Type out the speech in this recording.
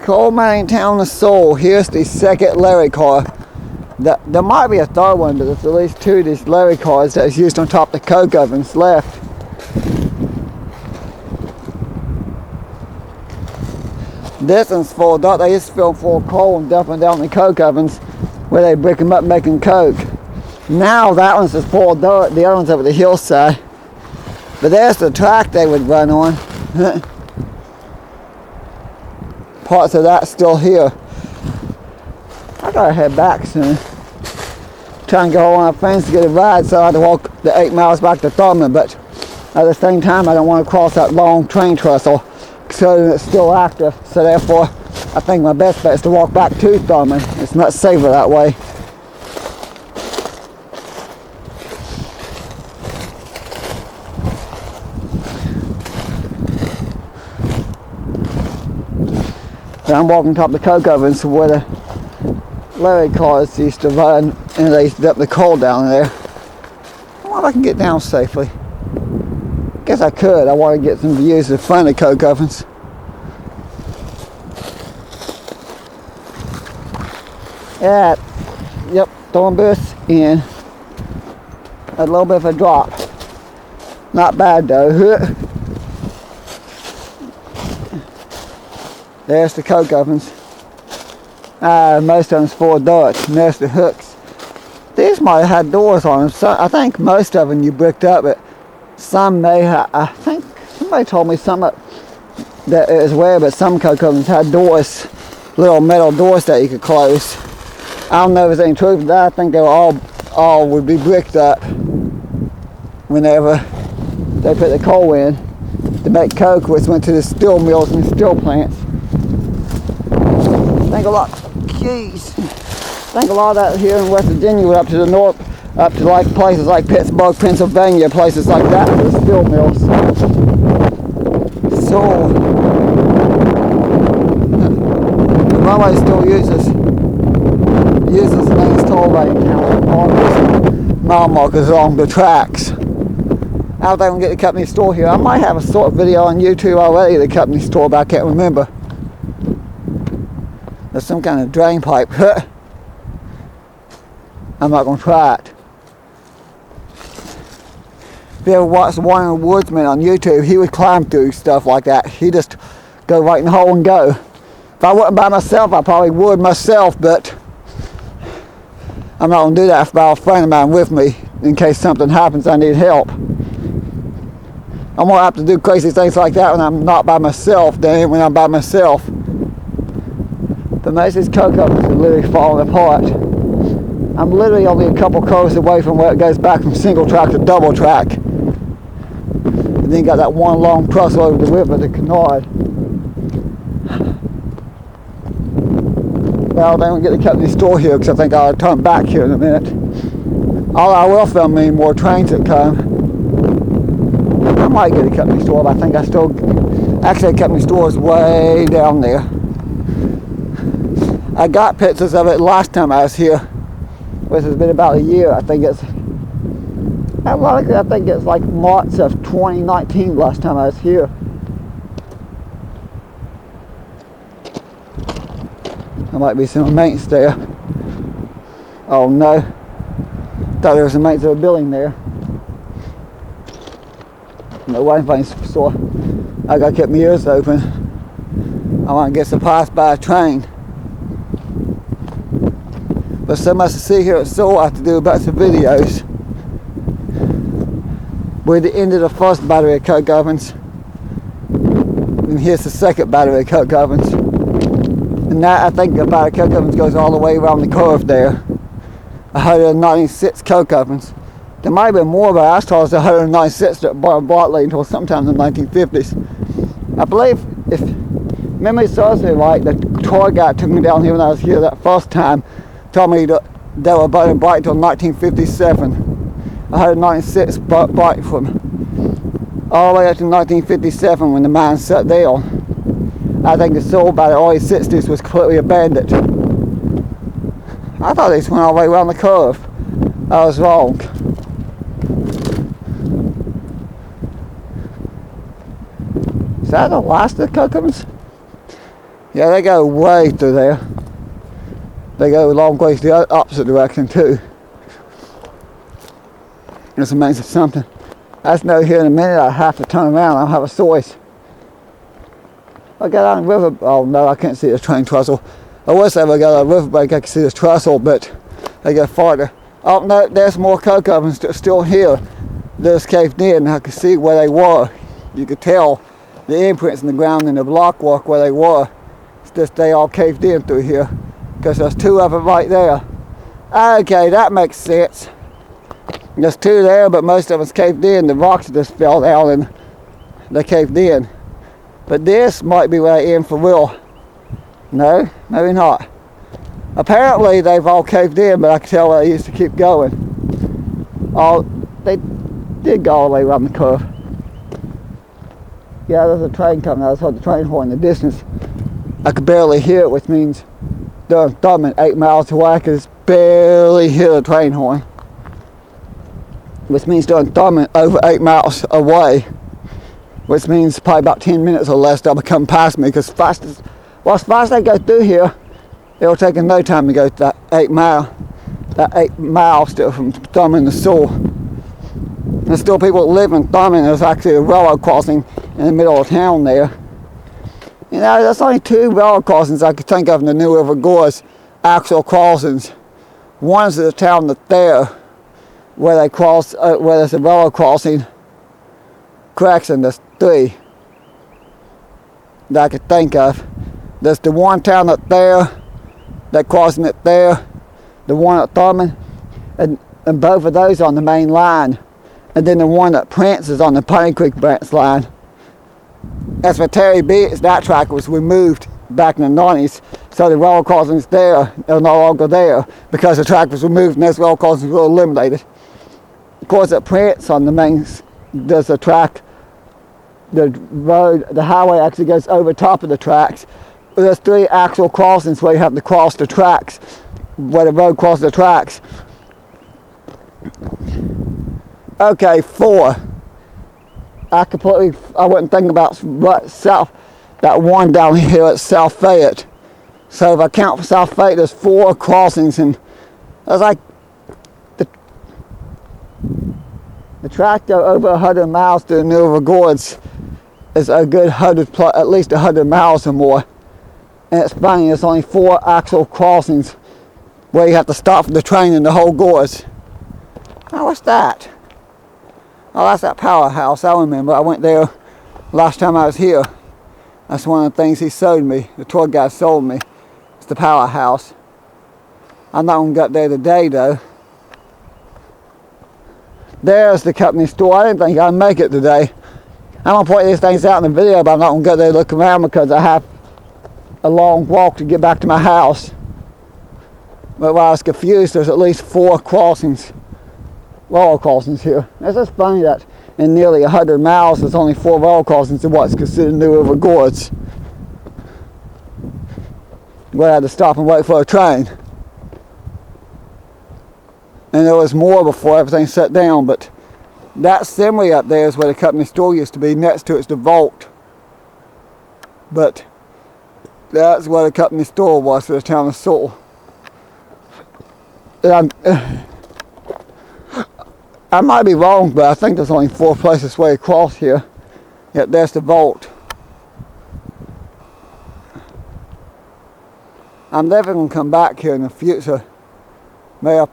Coal mining town of Sewell. Here's the second Larry car. There might be a third one, but there's at least two of these Larry cars that's used on top of the coke ovens left. This one's full of dirt. They used to fill full of coal and dump them down the coke ovens where they brick them up making coke. Now that one's just full of dirt. The other one's over the hillside. But there's the track they would run on. Parts of that still here. I gotta head back soon. Try and go on my friends to get a ride, so I have to walk the 8 miles back to Thurman. But at the same time, I don't want to cross that long train trestle, so it's still active. So therefore, I think my best bet is to walk back to Thurman. It's much safer that way. I'm walking top of the coke ovens where the Larry cars used to run, and they used to dump the coal down there. I wonder if I can get down safely. Guess I could. I want to get some views of the front of the coke ovens. Yeah, yep, thorn bush in. A little bit of a drop. Not bad though. There's the coke ovens. Most of them's full of dirt. And there's the hooks. These might have had doors on them. So I think most of them you bricked up, but some may have. I think somebody told me some that it was weird, but some coke ovens had doors, little metal doors that you could close. I don't know if there's any truth to that. I think they were all would be bricked up whenever they put the coal in to make coke, which went to the steel mills and steel plants. I think a lot, jeez. I think a lot of that here in West Virginia went up to the north, up to like places like Pittsburgh, Pennsylvania, places like that for the steel mills. So the railway still uses the main toll lane now, all these mile markers along the tracks. I don't think I'm going to get the company store here. I might have a sort of video on YouTube already of the company store, but I can't remember. There's some kind of drain pipe. I'm not going to try it. If you ever watched One of the Woodsmen on YouTube, he would climb through stuff like that. He'd just go right in the hole and go. If I wasn't by myself, I probably would myself, but I'm not going to do that if I have a friend of mine with me in case something happens I need help. I'm going to have to do crazy things like that when I'm not by myself than when I'm by myself. But most of these coke ovens are literally falling apart. I'm literally only a couple curves away from where it goes back from single track to double track. And then you got that one long truss over the river, the canard. Well, they don't get the company store here because I think I'll turn back here in a minute. All I will film any more trains that come. I might get a company store, but I think I still... Actually, the company store is way down there. I got pictures of it last time I was here, which has been about a year. I think it's like March of 2019 last time I was here. There might be some maintenance there. Oh no. Thought there was some maintenance of a building there. No Wi-Fi store. I gotta keep my ears open. I want to get surprised by a train. But so much to see here at Sewell, I have to do a bunch of videos. We're at the end of the first battery of coke ovens. And here's the second battery of coke ovens. And that, I think the battery of coke ovens goes all the way around the curve there. 196 coke ovens. There might have been more, but I was told it was 196 that bought late until sometime in the 1950s. I believe, if memory serves me right, the tour guide took me down here when I was here that first time. Told me that they were burning bright until 1957. 196 bright from all the way up to 1957 when the mine shut down. I think the Sewell by the early 60s was completely abandoned. I thought they just went all the way around the curve. I was wrong. Is that the last of the coke ovens? Yeah, they go way through there. They go a long ways the opposite direction too. It's amazing something. I just know here in a minute I have to turn around. I don't have a choice. I got on the river. Oh no, I can't see the train trestle. I wish I got on a riverbank I could see the trestle, but they go farther. Oh no, there's more coke ovens still here. They're just caved in. I could see where they were. You could tell the imprints in the ground and the block work where they were. It's just they all caved in through here because there's two of them right there. Okay, that makes sense. There's two there, but most of us caved in. The rocks just fell down and they caved in. But this might be where they in for real. No, maybe not. Apparently they've all caved in, but I can tell they used to keep going. Oh, they did go all the way around the curve. Yeah, there's a train coming. I just heard the train horn in the distance. I could barely hear it, which means they're thumbing 8 miles away. I could just barely hear the train horn, which means they're thumbing over 8 miles away, which means probably about 10 minutes or less they'll be coming past me, because as fast as they go through here, it'll take them no time to go to that 8 mile still from thumbing the soil. There's still people that live in thumbing. There's actually a railroad crossing in the middle of town there. You know, there's only 2 railroad crossings I could think of in the New River Gorge, actual crossings. One's the town that's there, where they cross, where there's a railroad crossing. Correction, there's 3 that I could think of. There's the one town that's there, that crossing it there, the one at Thurman, and both of those on the main line. And then the one that Prince is on the Pony Creek branch line. As for Terry Beach, that track was removed back in the 90s, so the railroad crossings there are no longer there because the track was removed and those railroad crossings were eliminated. Of course, at Prince on the main, there's a track, the road, the highway actually goes over top of the tracks. There's 3 actual crossings where you have to cross the tracks, where the road crosses the tracks. Okay, 4. I wouldn't think about South, that one down here at South Fayette. So if I count for South Fayette, there's 4 crossings, and that's like the track though over 100 miles to the New River Gorge is a good 100 plus, at least 100 miles or more. And it's funny, there's only 4 actual crossings where you have to stop for the train in the whole gorge. Oh, what's that? Oh, that's that powerhouse. I remember. I went there last time I was here. That's one of the things he sold me. The tour guide sold me. It's the powerhouse. I'm not going to get there today, though. There's the company store. I didn't think I'd make it today. I'm going to point these things out in the video, but I'm not going to go there and look around because I have a long walk to get back to my house. But while I was confused, there's at least 4 crossings. Railroad crossings here. It's just funny that in nearly 100 miles there's only 4 railroad crossings in what's considered New River Gorge. We had to stop and wait for a train. And there was more before everything shut down, but that assembly up there is where the company store used to be. Next to it's the vault. But that's where the company store was for the town of Sewell. I might be wrong, but I think there's only 4 places where you cross here. Yet there's the vault. I'm never going to come back here in the future. Maybe I'll